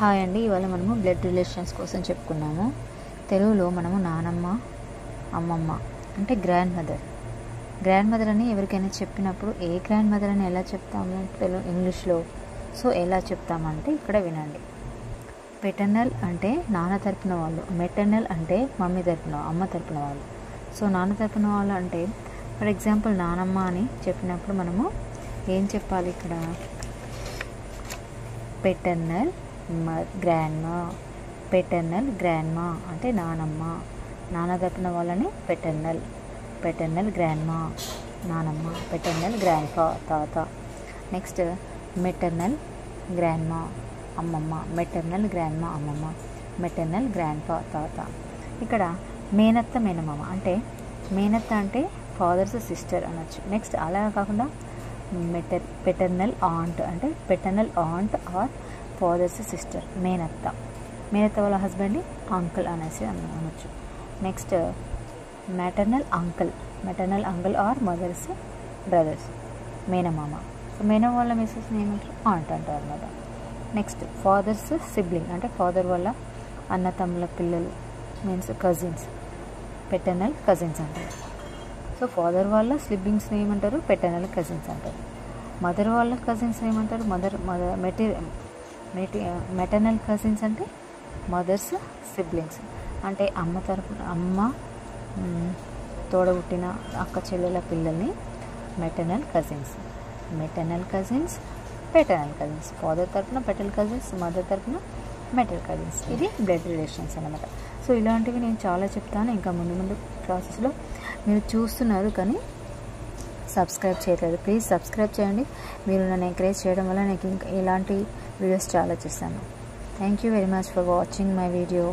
Hi అండి. ఇవాళ మనము బ్లడ్ రిలేషన్స్ కోసం చెప్పుకున్నాము. తెలుగులో మనము నానమ్మ, అమ్మమ్మ అంటే గ్రాండ్ మదర్ అని ఎవరికైనా చెప్పినప్పుడు ఏ గ్రాండ్ మదర్ అని ఎలా చెప్తాము తెలుగు ఇంగ్లీష్లో? సో ఎలా చెప్తామంటే ఇక్కడ వినండి. పెటర్నల్ అంటే నాన్న తరపున వాళ్ళు, మెటర్నల్ అంటే మమ్మీ తరపున అమ్మ తరపున వాళ్ళు. సో నాన్న తరపున వాళ్ళు అంటే ఫర్ ఎగ్జాంపుల్ నానమ్మ అని చెప్పినప్పుడు మనము ఏం చెప్పాలి? ఇక్కడ పెటర్నల్ గ్రాండ్మా అంటే నానమ్మ, నాన్న తరపున వాళ్ళని పెటర్నల్ గ్రాండ్మా నానమ్మ, పెటర్నల్ గ్రాండ్పా తాత. నెక్స్ట్ మెటర్నల్ గ్రాండ్మా అమ్మమ్మ, మెటర్నల్ గ్రాండ్మా అమ్మమ్మ, మెటర్నల్ గ్రాండ్పా తాత. ఇక్కడ మేనత్త మేనమామ అంటే మేనత్త అంటే ఫాదర్స్ సిస్టర్ అనొచ్చు. నెక్స్ట్ అలా కాకుండా పెటర్నల్ ఆంట్ అంటే paternal aunt or father's sister, మేనత్త వాళ్ళ హస్బెండ్ అంకుల్ అనేసి అనొచ్చు. Next maternal uncle or mother's brothers, మేనమామ. సో మేనమామ వాళ్ళ మిస్సెస్ని ఏమంటారు? ఆంట్ అంటారు అన్నమాట. నెక్స్ట్ ఫాదర్స్ సిబ్లింగ్ అంటే ఫాదర్ వాళ్ళ అన్న తమ్ముల పిల్లలు మీన్స్ కజిన్స్, పెటర్నల్ కజిన్స్ అంటారు. సో ఫాదర్ వాళ్ళ సిబ్లింగ్స్ని ఏమంటారు? పెటర్నల్ కజిన్స్ అంటారు. మదర్ వాళ్ళ కజిన్స్ ఏమంటారు? మెటర్నల్ కజిన్స్ అంటే మదర్స్ సిబ్లింగ్స్ అంటే అమ్మ తోడబుట్టిన అక్క చెల్లెల పిల్లల్ని maternal cousins, paternal cousins. Father తరపున పెటర్నల్ కజిన్స్, మదర్ తరపున మెటర్నల్ కజిన్స్. ఇది బ్లడ్ రిలేషన్స్ అన్నమాట. సో ఇలాంటివి నేను చాలా చెప్తాను ఇంకా ముందు ప్రాసెస్లో. మీరు చూస్తున్నారు కానీ సబ్స్క్రైబ్ చేయలేదు. ప్లీజ్ సబ్స్క్రైబ్ చేయండి. మీరు నన్ను ఎంకరేజ్ చేయడం వల్ల నాకు ఇంకా ఇలాంటి వీడియోస్ చాలా చేస్తాను. Thank you very much for watching my video.